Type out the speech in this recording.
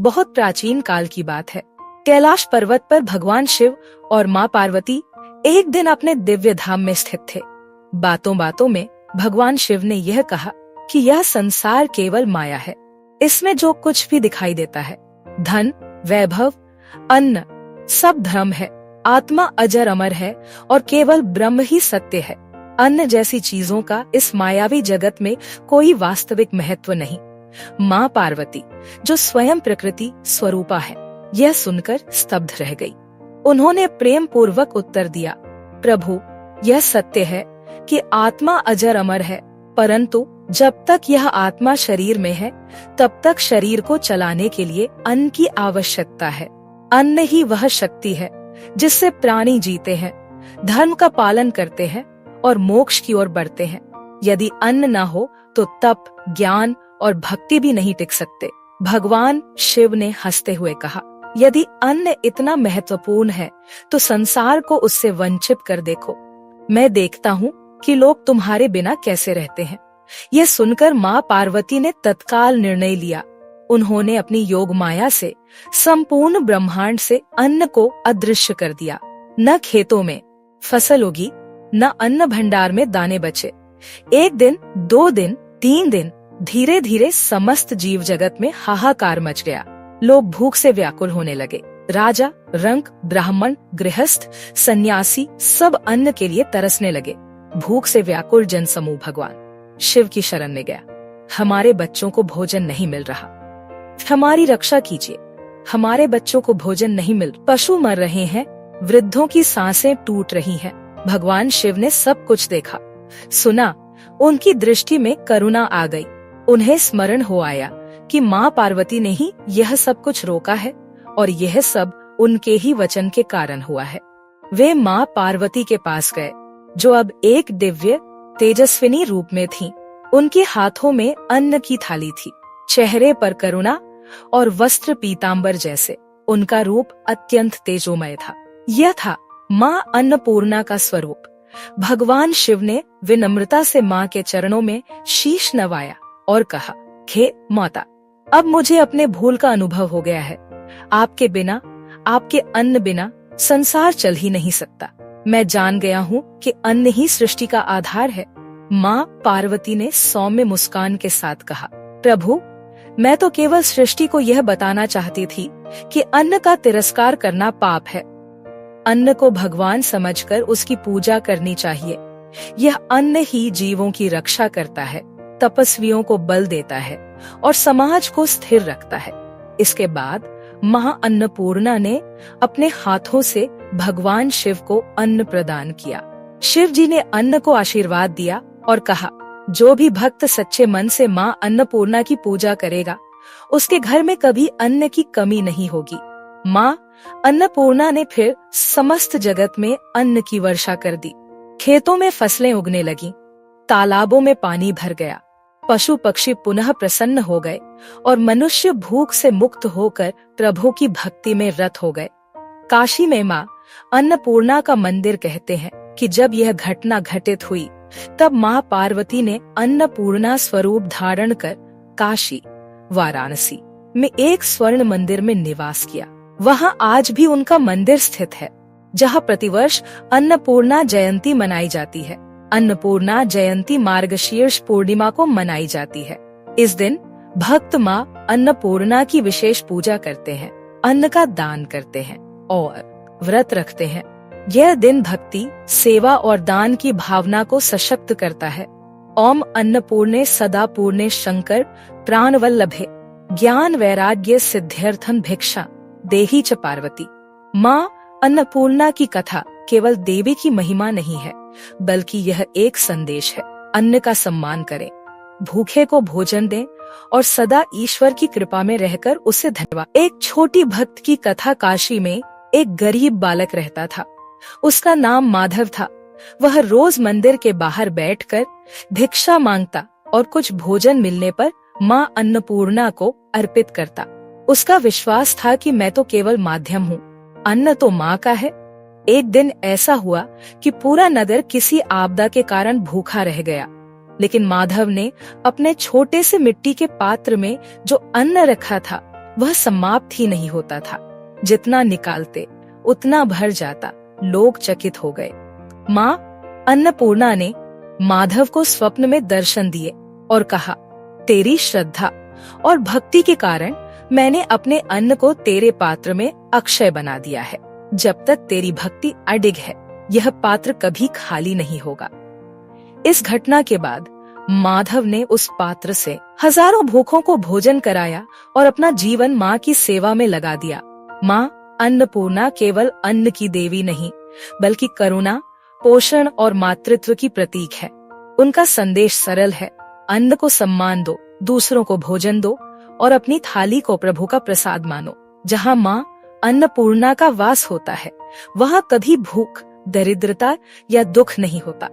बहुत प्राचीन काल की बात है। कैलाश पर्वत पर भगवान शिव और माँ पार्वती एक दिन अपने दिव्य धाम में स्थित थे। बातों बातों में भगवान शिव ने यह कहा कि यह संसार केवल माया है। इसमें जो कुछ भी दिखाई देता है, धन, वैभव, अन्न, सब भ्रम है। आत्मा अजर अमर है और केवल ब्रह्म ही सत्य है। अन्न जैसी चीजों का इस मायावी जगत में कोई वास्तविक महत्व नहीं। माँ पार्वती, जो स्वयं प्रकृति स्वरूपा है, यह सुनकर स्तब्ध रह गई। उन्होंने प्रेम पूर्वक उत्तर दिया, प्रभु, यह सत्य है कि आत्मा अजर अमर है, परंतु जब तक यह आत्मा शरीर में है, तब तक शरीर को चलाने के लिए अन्न की आवश्यकता है। अन्न ही वह शक्ति है जिससे प्राणी जीते हैं, धर्म का पालन करते हैं और मोक्ष की ओर बढ़ते हैं। यदि अन्न न हो तो तप, ज्ञान और भक्ति भी नहीं टिक सकते। भगवान शिव ने हंसते हुए कहा, यदि अन्न इतना महत्वपूर्ण है तो संसार को उससे वंचित कर देखो। मैं देखता हूँ कि लोग तुम्हारे बिना कैसे रहते हैं। यह सुनकर माँ पार्वती ने तत्काल निर्णय लिया। उन्होंने अपनी योग माया से संपूर्ण ब्रह्मांड से अन्न को अदृश्य कर दिया। न खेतों में फसल उगी, न अन्न भंडार में दाने बचे। एक दिन, 2 दिन, 3 दिन, धीरे धीरे समस्त जीव जगत में हाहाकार मच गया। लोग भूख से व्याकुल होने लगे। राजा, रंक, ब्राह्मण, गृहस्थ, सन्यासी सब अन्न के लिए तरसने लगे। भूख से व्याकुल जनसमूह भगवान शिव की शरण में गया। हमारे बच्चों को भोजन नहीं मिल रहा, हमारी रक्षा कीजिए। हमारे बच्चों को भोजन नहीं मिल, पशु मर रहे हैं, वृद्धों की सांसें टूट रही हैं। भगवान शिव ने सब कुछ देखा, सुना। उनकी दृष्टि में करुणा आ गई। उन्हें स्मरण हो आया कि माँ पार्वती ने ही यह सब कुछ रोका है और यह सब उनके ही वचन के कारण हुआ है। वे माँ पार्वती के पास गए, जो अब एक दिव्य तेजस्विनी रूप में थीं। उनके हाथों में अन्न की थाली थी, चेहरे पर करुणा और वस्त्र पीतांबर जैसे। उनका रूप अत्यंत तेजोमय था। यह था माँ अन्नपूर्णा का स्वरूप। भगवान शिव ने विनम्रता से माँ के चरणों में शीश नवाया और कहा, हे माता, अब मुझे अपने भूल का अनुभव हो गया है। आपके बिना, आपके अन्न बिना संसार चल ही नहीं सकता। मैं जान गया हूँ कि अन्न ही सृष्टि का आधार है। माँ पार्वती ने सौम्य मुस्कान के साथ कहा, प्रभु, मैं तो केवल सृष्टि को यह बताना चाहती थी कि अन्न का तिरस्कार करना पाप है। अन्न को भगवान समझकर उसकी पूजा करनी चाहिए। यह अन्न ही जीवों की रक्षा करता है, तपस्वियों को बल देता है और समाज को स्थिर रखता है। इसके बाद माँ अन्नपूर्णा ने अपने हाथों से भगवान शिव को अन्न प्रदान किया। शिव जी ने अन्न को आशीर्वाद दिया और कहा, जो भी भक्त सच्चे मन से माँ अन्नपूर्णा की पूजा करेगा, उसके घर में कभी अन्न की कमी नहीं होगी। माँ अन्नपूर्णा ने फिर समस्त जगत में अन्न की वर्षा कर दी। खेतों में फसलें उगने लगीं, तालाबों में पानी भर गया, पशु पक्षी पुनः प्रसन्न हो गए और मनुष्य भूख से मुक्त होकर प्रभु की भक्ति में रत हो गए। काशी में माँ अन्नपूर्णा का मंदिर कहते हैं कि जब यह घटना घटित हुई, तब माँ पार्वती ने अन्नपूर्णा स्वरूप धारण कर काशी, वाराणसी में एक स्वर्ण मंदिर में निवास किया। वहाँ आज भी उनका मंदिर स्थित है, जहाँ प्रतिवर्ष अन्नपूर्णा जयंती मनाई जाती है। अन्नपूर्णा जयंती मार्गशीर्ष पूर्णिमा को मनाई जाती है। इस दिन भक्त माँ अन्नपूर्णा की विशेष पूजा करते हैं, अन्न का दान करते हैं और व्रत रखते हैं। यह दिन भक्ति, सेवा और दान की भावना को सशक्त करता है। ओम अन्नपूर्णे सदा पूर्णे शंकर प्राणवल्लभे ज्ञान वैराग्य सिद्ध्यर्थम भिक्षा देही च पार्वती। माँ अन्नपूर्णा की कथा केवल देवी की महिमा नहीं है, बल्कि यह एक संदेश है। अन्न का सम्मान करें, भूखे को भोजन दें और सदा ईश्वर की कृपा में रहकर उसे धन्यवाद। एक छोटी भक्त की कथा। काशी में एक गरीब बालक रहता था। उसका नाम माधव था। वह रोज मंदिर के बाहर बैठकर भिक्षा मांगता और कुछ भोजन मिलने पर माँ अन्नपूर्णा को अर्पित करता। उसका विश्वास था कि मैं तो केवल माध्यम हूँ, अन्न तो माँ का है। एक दिन ऐसा हुआ कि पूरा नगर किसी आपदा के कारण भूखा रह गया, लेकिन माधव ने अपने छोटे से मिट्टी के पात्र में जो अन्न रखा था वह समाप्त ही नहीं होता था। जितना निकालते उतना भर जाता। लोग चकित हो गए। माँ अन्नपूर्णा ने माधव को स्वप्न में दर्शन दिए और कहा, तेरी श्रद्धा और भक्ति के कारण मैंने अपने अन्न को तेरे पात्र में अक्षय बना दिया है। जब तक तेरी भक्ति अडिग है, यह पात्र कभी खाली नहीं होगा। इस घटना के बाद माधव ने उस पात्र से हजारों भूखों को भोजन कराया और अपना जीवन माँ की सेवा में लगा दिया। माँ अन्नपूर्णा केवल अन्न की देवी नहीं, बल्कि करुणा, पोषण और मातृत्व की प्रतीक है। उनका संदेश सरल है, अन्न को सम्मान दो, दूसरों को भोजन दो और अपनी थाली को प्रभु का प्रसाद मानो। जहाँ माँ अन्नपूर्णा का वास होता है, वहाँ कभी भूख, दरिद्रता या दुख नहीं होता।